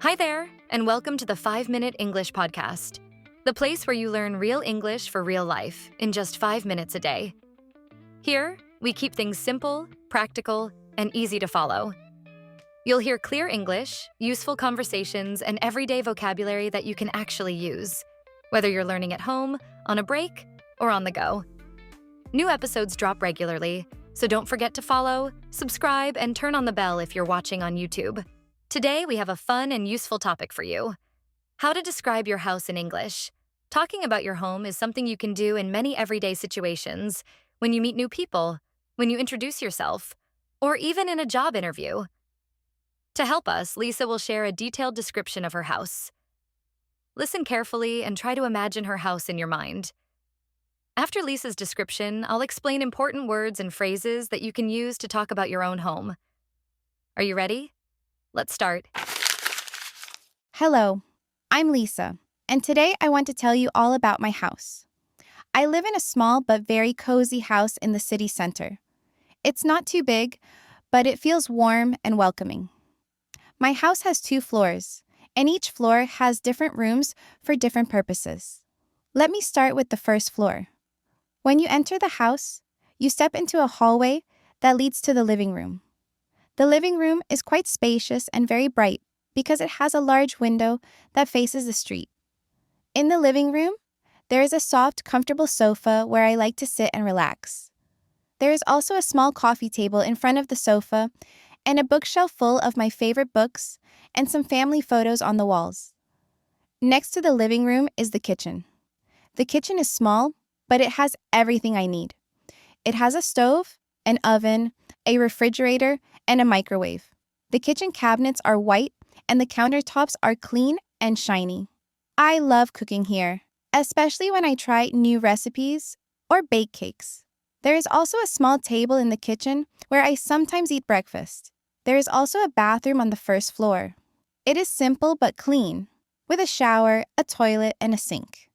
Hi there, and welcome to the 5-Minute English Podcast, the place where you learn real English for real life in just 5 minutes a day. Here, we keep things simple, practical, and easy to follow. You'll hear clear English, useful conversations, and everyday vocabulary that you can actually use, whether you're learning at home, on a break, or on the go. New episodes drop regularly, so don't forget to follow, subscribe, and turn on the bell if you're watching on YouTube. Today, we have a fun and useful topic for you: how to describe your house in English. Talking about your home is something you can do in many everyday situations, when you meet new people, when you introduce yourself, or even in a job interview. To help us, Lisa will share a detailed description of her house. Listen carefully and try to imagine her house in your mind. After Lisa's description, I'll explain important words and phrases that you can use to talk about your own home. Are you ready? Let's start. Hello, I'm Lisa, and today I want to tell you all about my house. I live in a small but very cozy house in the city center. It's not too big, but it feels warm and welcoming. My house has 2 floors, and each floor has different rooms for different purposes. Let me start with the first floor. When you enter the house, you step into a hallway that leads to the living room. The living room is quite spacious and very bright because it has a large window that faces the street. In the living room, there is a soft, comfortable sofa where I like to sit and relax. There is also a small coffee table in front of the sofa and a bookshelf full of my favorite books and some family photos on the walls. Next to the living room is the kitchen. The kitchen is small, but it has everything I need. It has a stove, an oven, a refrigerator, and a microwave. The kitchen cabinets are white and the countertops are clean and shiny. I love cooking here, especially when I try new recipes or bake cakes. There is also a small table in the kitchen where I sometimes eat breakfast. There is also a bathroom on the first floor. It is simple but clean, with a shower, a toilet, and a sink.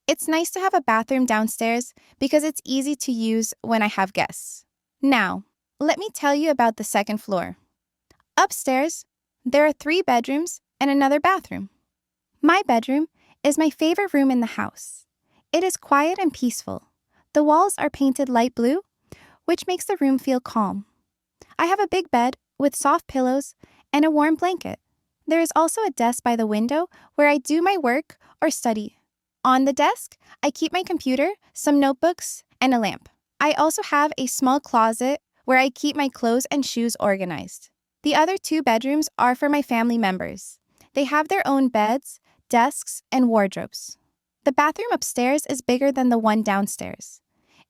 It's nice to have a bathroom downstairs because it's easy to use when I have guests. Now, let me tell you about the second floor. Upstairs, there are 3 bedrooms and another bathroom. My bedroom is my favorite room in the house. It is quiet and peaceful. The walls are painted light blue, which makes the room feel calm. I have a big bed with soft pillows and a warm blanket. There is also a desk by the window where I do my work or study. On the desk, I keep my computer, some notebooks, and a lamp. I also have a small closet where I keep my clothes and shoes organized. The other 2 bedrooms are for my family members. They have their own beds, desks, and wardrobes. The bathroom upstairs is bigger than the one downstairs.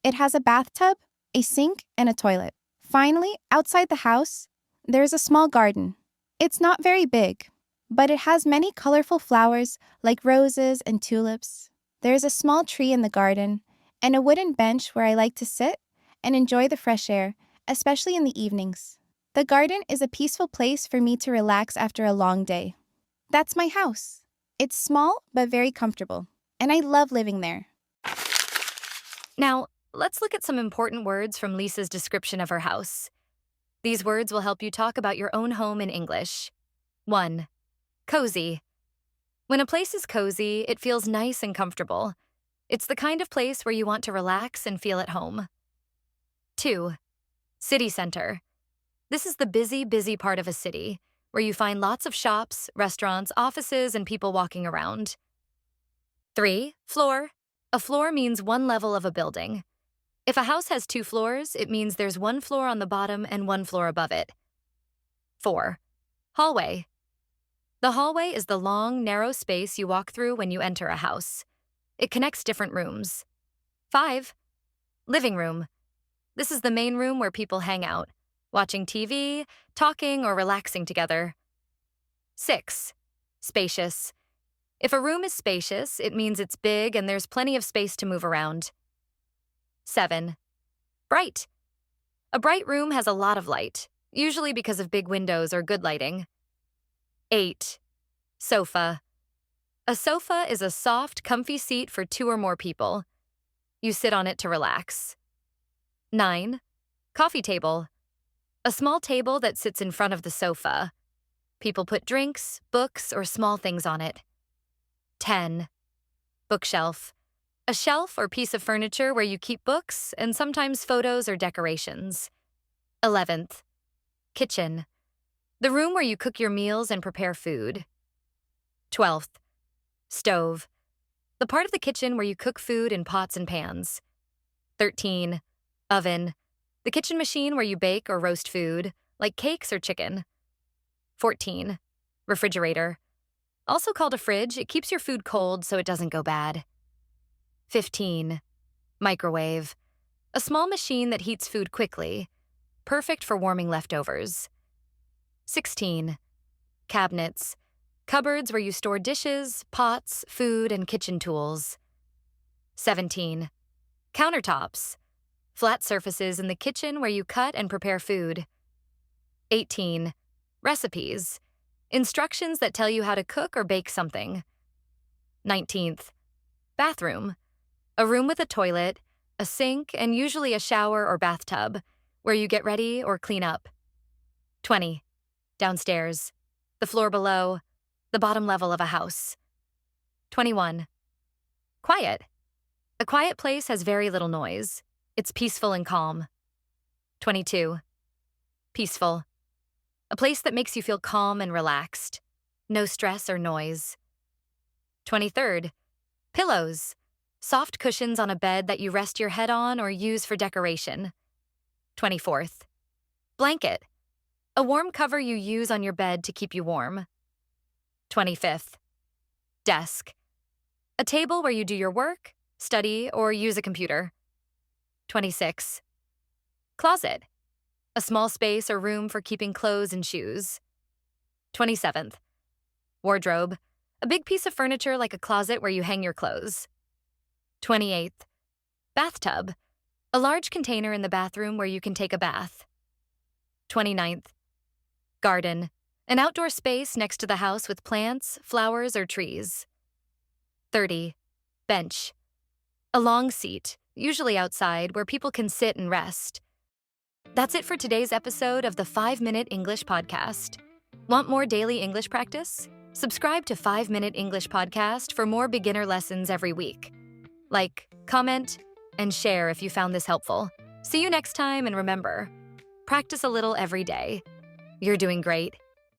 It has a bathtub, a sink, and a toilet. Finally, outside the house, there is a small garden. It's not very big, but it has many colorful flowers like roses and tulips. There is a small tree in the garden and a wooden bench where I like to sit and enjoy the fresh air, especially in the evenings. The garden is a peaceful place for me to relax after a long day. That's my house. It's small but very comfortable, and I love living there. Now, let's look at some important words from Lisa's description of her house. These words will help you talk about your own home in English. 1. Cozy. When a place is cozy, it feels nice and comfortable. It's the kind of place where you want to relax and feel at home. 2. City center. This is the busy part of a city, where you find lots of shops, restaurants, offices, and people walking around. 3. Floor. A floor means one level of a building. If a house has 2 floors, it means there's 1 floor on the bottom and 1 floor above it. 4. Hallway. The hallway is the long, narrow space you walk through when you enter a house. It connects different rooms. 5. Living room. This is the main room where people hang out, watching TV, talking, or relaxing together. 6. Spacious. If a room is spacious, it means it's big and there's plenty of space to move around. 7. Bright. A bright room has a lot of light, usually because of big windows or good lighting. 8. Sofa. A sofa is a soft, comfy seat for 2 or more people. You sit on it to relax. 9. Coffee table. A small table that sits in front of the sofa. People put drinks, books, or small things on it. 10. Bookshelf. A shelf or piece of furniture where you keep books and sometimes photos or decorations. 11th. Kitchen. The room where you cook your meals and prepare food. 12th. Stove. The part of the kitchen where you cook food in pots and pans. 13. Oven. The kitchen machine where you bake or roast food, like cakes or chicken. 14. Refrigerator. Also called a fridge, it keeps your food cold so it doesn't go bad. 15. Microwave. A small machine that heats food quickly, perfect for warming leftovers. 16. Cabinets. Cupboards where you store dishes, pots, food, and kitchen tools. 17. Countertops. Flat surfaces in the kitchen where you cut and prepare food. 18. Recipes. Instructions that tell you how to cook or bake something. 19th. Bathroom. A room with a toilet, a sink, and usually a shower or bathtub, where you get ready or clean up. 20. Downstairs. The floor below, the bottom level of a house. 21. Quiet. A quiet place has very little noise. It's peaceful and calm. 22. Peaceful. A place that makes you feel calm and relaxed. No stress or noise. 23rd. Pillows. Soft cushions on a bed that you rest your head on or use for decoration. 24th. Blanket. A warm cover you use on your bed to keep you warm. 25th. Desk. A table where you do your work, study, or use a computer. 26. Closet. A small space or room for keeping clothes and shoes. 27th. Wardrobe. A big piece of furniture like a closet where you hang your clothes. 28th. Bathtub. A large container in the bathroom where you can take a bath. 29th. Garden. An outdoor space next to the house with plants, flowers, or trees. 30. Bench. A long seat, usually outside, where people can sit and rest. That's it for today's episode of the 5-Minute English Podcast. Want more daily English practice? Subscribe to 5-Minute English Podcast for more beginner lessons every week. Like, comment, and share if you found this helpful. See you next time, and remember, practice a little every day. You're doing great.